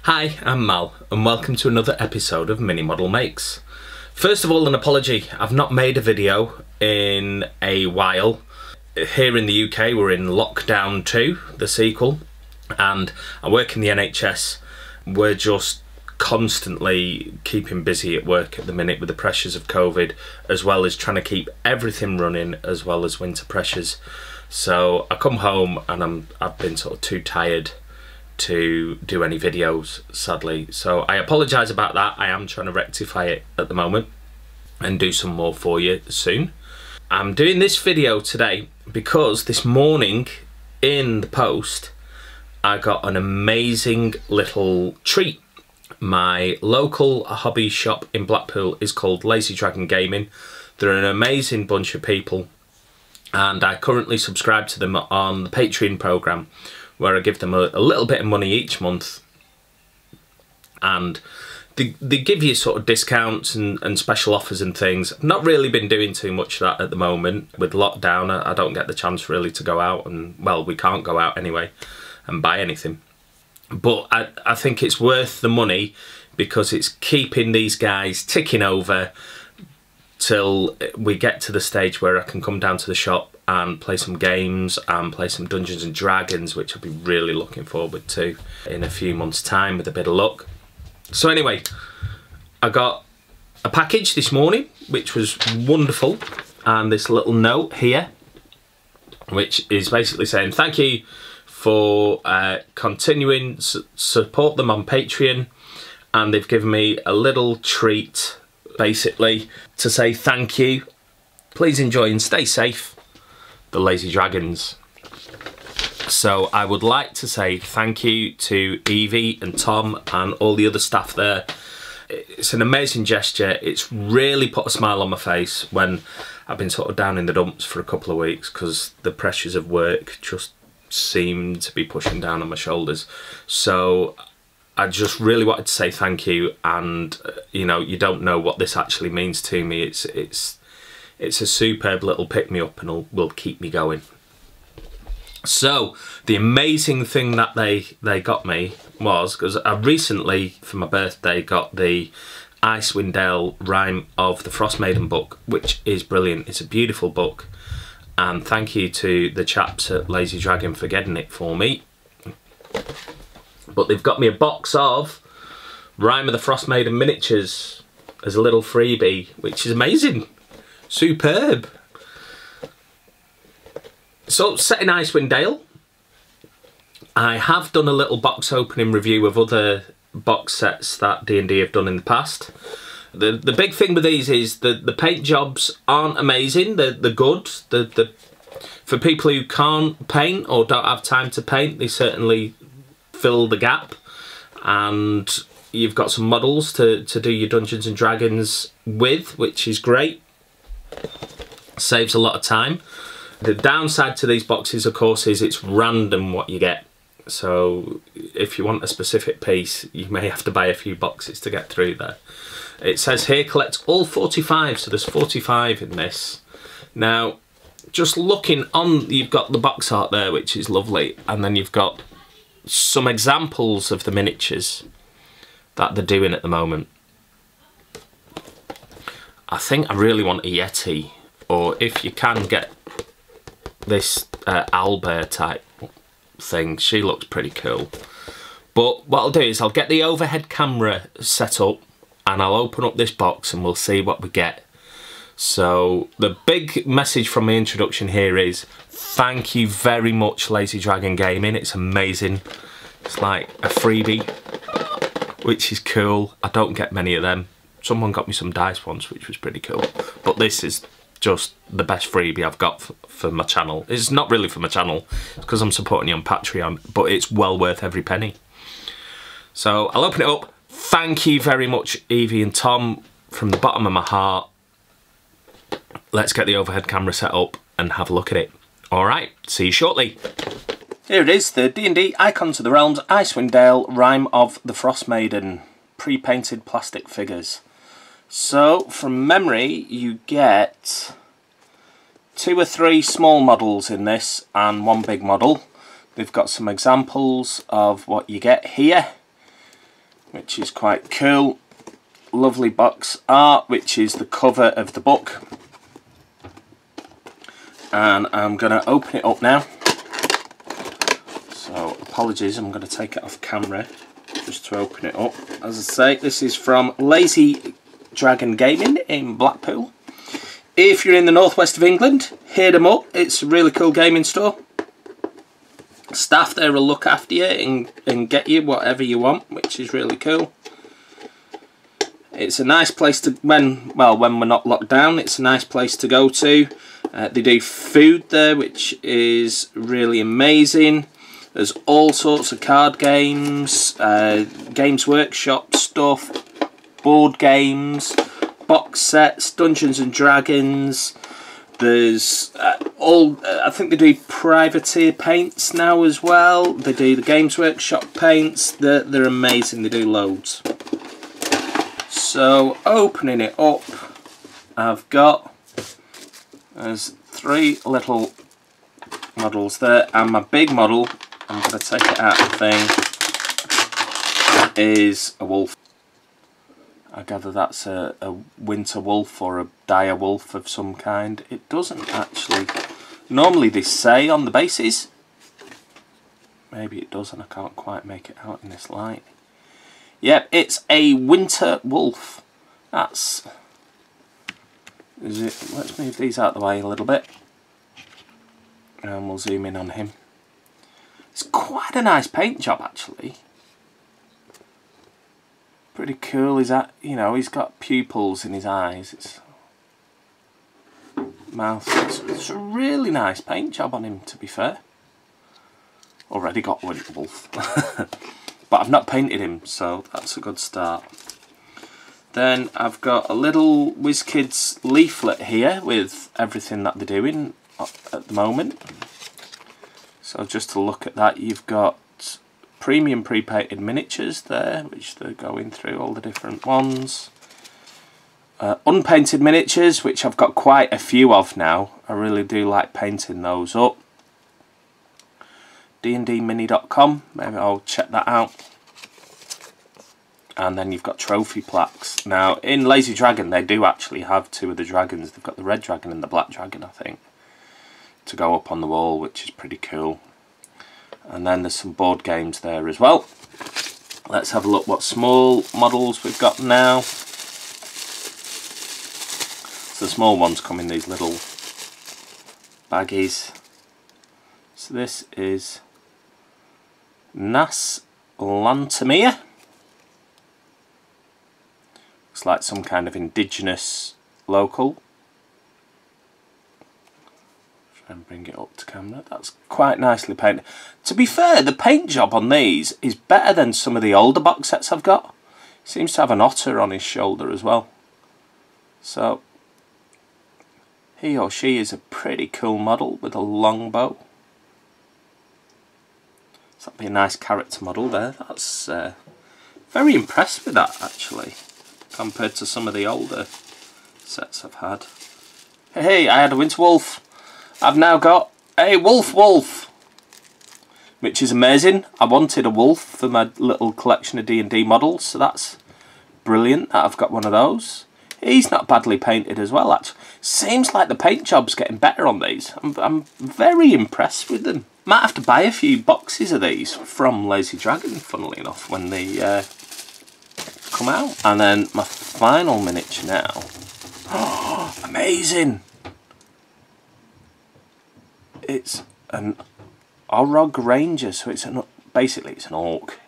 Hi, I'm Mal and welcome to another episode of MiniModelMakes. First of all, an apology, I've not made a video in a while. Here in the UK we're in lockdown 2, the sequel, and I work in the NHS. We're just constantly keeping busy at work at the minute with the pressures of COVID, as well as trying to keep everything running, as well as winter pressures. So I come home and I've been sort of too tired to do any videos, sadly, so I apologise about that. I am trying to rectify it at the moment and do some more for you soon. I'm doing this video today because this morning in the post I got an amazing little treat. My local hobby shop in Blackpool is called Lazy Dragon Gaming. They're an amazing bunch of people and I currently subscribe to them on the Patreon programme, where I give them a little bit of money each month, and they give you sort of discounts and special offers and things. I've not really been doing too much of that at the moment. With lockdown, I don't get the chance really to go out, and well, we can't go out anyway and buy anything. But I think it's worth the money because it's keeping these guys ticking over till we get to the stage where I can come down to the shop and play some games and play some Dungeons and Dragons, which I'll be really looking forward to in a few months' time with a bit of luck. So anyway, I got a package this morning, which was wonderful, and this little note here, which is basically saying thank you for continuing support them on Patreon, and they've given me a little treat basically to say thank you. Please enjoy and stay safe, the Lazy Dragons. So I would like to say thank you to Evie and Tom and all the other staff there. It's an amazing gesture. It's really put a smile on my face when I've been sort of down in the dumps for a couple of weeks because the pressures of work just seem to be pushing down on my shoulders. So I just really wanted to say thank you, and you know, you don't know what this actually means to me. It's a superb little pick-me-up and will keep me going. So the amazing thing that they got me was, because I recently for my birthday got the Icewind Dale Rime of the Frostmaiden Book, which is brilliant. It's a beautiful book, and thank you to the chaps at Lazy Dragon for getting it for me. But they've got me a box of Rime of the Frostmaiden miniatures as a little freebie, which is amazing. Superb. So, set in Icewind Dale. I have done a little box opening review of other box sets that D&D have done in the past. The big thing with these is the paint jobs aren't amazing. They're good. For people who can't paint or don't have time to paint, they certainly fill the gap, and you've got some models to do your Dungeons and Dragons with, which is great. Saves a lot of time. The downside to these boxes, of course, is it's random what you get. So if you want a specific piece, you may have to buy a few boxes to get through there. It says here collect all 45, so there's 45 in this. Now, just looking on, you've got the box art there, which is lovely, and then you've got some examples of the miniatures that they're doing at the moment. I think I really want a Yeti, or if you can get this owlbear type thing, she looks pretty cool. But what I'll do is I'll get the overhead camera set up and I'll open up this box and we'll see what we get. So the big message from my introduction here is thank you very much, Lazy Dragon Gaming. It's amazing. It's like a freebie, which is cool. I don't get many of them. Someone got me some dice once, which was pretty cool. But this is just the best freebie I've got for my channel. It's not really for my channel, it's because I'm supporting you on Patreon, but it's well worth every penny. So I'll open it up. Thank you very much, Evie and Tom, from the bottom of my heart. Let's get the overhead camera set up and have a look at it. Alright, see you shortly. Here it is, the D&D Icons of the Realms Icewind Dale Rime of the Frostmaiden pre-painted plastic figures. So, from memory, you get 2 or 3 small models in this and 1 big model. They've got some examples of what you get here. which is quite cool. Lovely box art, which is the cover of the book. And I'm going to open it up now. So apologies, I'm going to take it off camera just to open it up. As I say, this is from Lazy Dragon Gaming in Blackpool. If you're in the northwest of England, hit them up. It's a really cool gaming store. Staff there will look after you and get you whatever you want, which is really cool. It's a nice place to, when we're not locked down, it's a nice place to go to. They do food there, which is really amazing. There's all sorts of card games, Games Workshop stuff, board games, box sets, Dungeons and Dragons. There's I think they do privateer paints now as well. They do the Games Workshop paints. They're amazing. They do loads. So opening it up, I've got, there's 3 little models there, and my big model, I'm going to take it out of the thing, is a wolf. I gather that's a winter wolf or a dire wolf of some kind. It doesn't actually, normally they say on the bases. Maybe it does and I can't quite make it out in this light. Yep, it's a winter wolf. That's, is it? Let's move these out of the way a little bit. And we'll zoom in on him. It's quite a nice paint job actually. Pretty cool. Is that, you know, he's got pupils in his eyes. It's mouth. It's a really nice paint job on him, to be fair. Already got Winter Wolf. But I've not painted him, so that's a good start. Then I've got a little Wizkids leaflet here with everything that they're doing at the moment. So just to look at that, you've got premium pre-painted miniatures there, which they're going through all the different ones. Unpainted miniatures, which I've got quite a few of now. I really do like painting those up. dndmini.com, maybe I'll check that out. And then you've got trophy plaques. Now in Lazy Dragon they do actually have 2 of the dragons. They've got the red dragon and the black dragon, I think, to go up on the wall, which is pretty cool. And then there's some board games there as well. Let's have a look what small models we've got now. So the small ones come in these little baggies. So this is Nas Lantamia. Looks like some kind of indigenous local. Try and bring it up to camera. That's quite nicely painted. To be fair, the paint job on these is better than some of the older box sets I've got. Seems to have an otter on his shoulder as well. So he or she is a pretty cool model with a long bow. So that'd be a nice character model there. That's very impressed with that actually, compared to some of the older sets I've had. Hey, I had a Winter Wolf. I've now got a Wolf, which is amazing. I wanted a wolf for my little collection of D&D models, so that's brilliant that I've got one of those. He's not badly painted as well actually. Seems like the paint job's getting better on these. I'm very impressed with them. Might have to buy a few boxes of these from Lazy Dragon, funnily enough, when they come out. And then my final miniature now. Oh, amazing! It's an Orog Ranger, so it's basically it's an orc.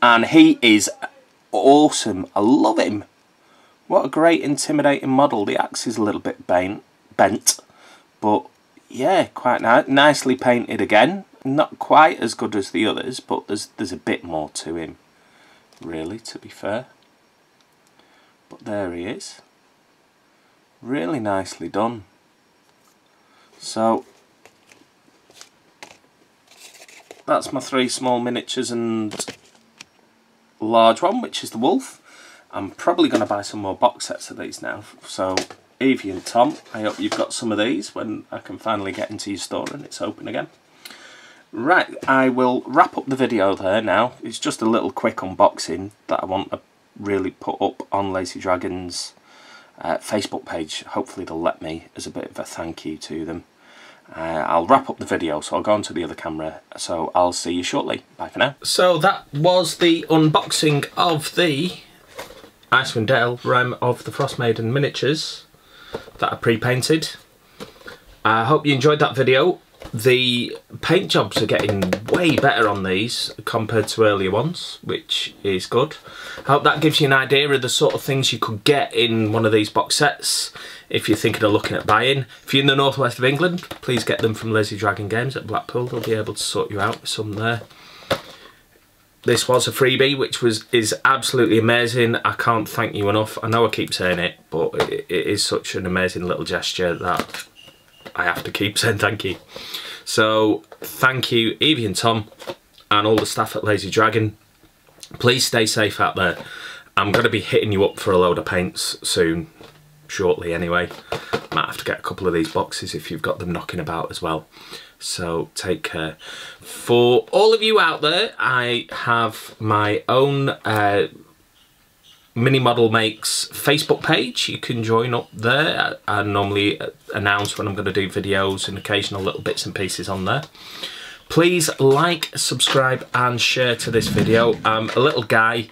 And he is awesome. I love him. What a great intimidating model. The axe is a little bit bent, but yeah, quite nicely painted again. Not quite as good as the others, but there's a bit more to him, really, to be fair. But there he is. Really nicely done. So that's my 3 small miniatures and large one, which is the wolf. I'm probably going to buy some more box sets of these now. So Evie and Tom, I hope you've got some of these when I can finally get into your store and it's open again. Right, I will wrap up the video there now. It's just a little quick unboxing that I want to really put up on Lazy Dragon's Facebook page. Hopefully they'll let me, as a bit of a thank you to them. I'll wrap up the video, so I'll go onto the other camera, so I'll see you shortly. Bye for now. So that was the unboxing of the Icewind Dale Rime of the Frostmaiden miniatures that I pre-painted. I hope you enjoyed that video. The paint jobs are getting way better on these compared to earlier ones, which is good. I hope that gives you an idea of the sort of things you could get in one of these box sets if you're thinking of looking at buying. If you're in the northwest of England, please get them from Lazy Dragon Games at Blackpool. They'll be able to sort you out with some there. This was a freebie, which is absolutely amazing. I can't thank you enough. I know I keep saying it, but it is such an amazing little gesture that I have to keep saying thank you. So thank you, Evie and Tom, and all the staff at Lazy Dragon. Please stay safe out there. I'm going to be hitting you up for a load of paints soon, shortly anyway. Might have to get a couple of these boxes if you've got them knocking about as well. So take care. For all of you out there, I have my own MiniModelMakes Facebook page. You can join up there. I normally announce when I'm going to do videos and occasional little bits and pieces on there. Please like, subscribe and share to this video. I'm a little guy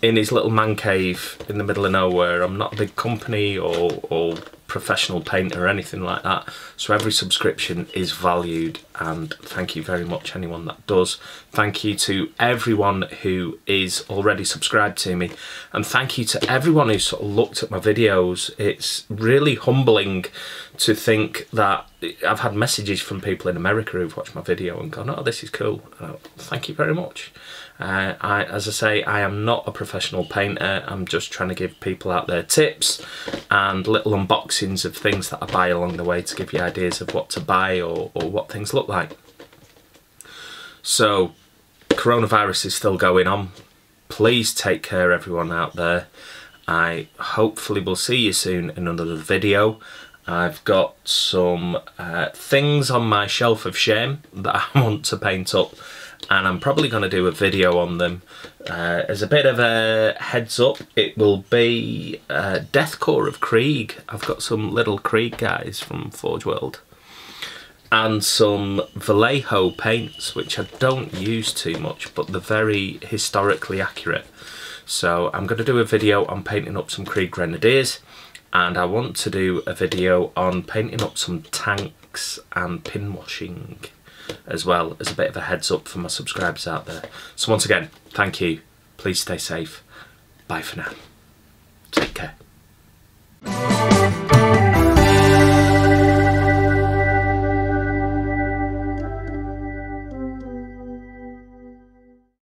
in his little man cave in the middle of nowhere. I'm not a big company or professional painter or anything like that, so every subscription is valued, and thank you very much anyone that does. Thank you to everyone who is already subscribed to me, and thank you to everyone who sort of looked at my videos. It's really humbling to think that I've had messages from people in America who've watched my video and gone, oh, this is cool. Thank you very much. As I say, I am not a professional painter. I'm just trying to give people out there tips and little unboxings of things that I buy along the way to give you ideas of what to buy or what things look like. So, coronavirus is still going on. Please take care, everyone out there. I hopefully will see you soon in another video. I've got some things on my shelf of shame that I want to paint up, and I'm probably going to do a video on them. As a bit of a heads up, it will be Deathcore of Krieg. I've got some little Krieg guys from Forge World and some Vallejo paints, which I don't use too much, but they're very historically accurate. So I'm going to do a video on painting up some Krieg Grenadiers, and I want to do a video on painting up some tanks and pin washing as well, as a bit of a heads up for my subscribers out there. So once again, thank you. Please stay safe. Bye for now. Take care.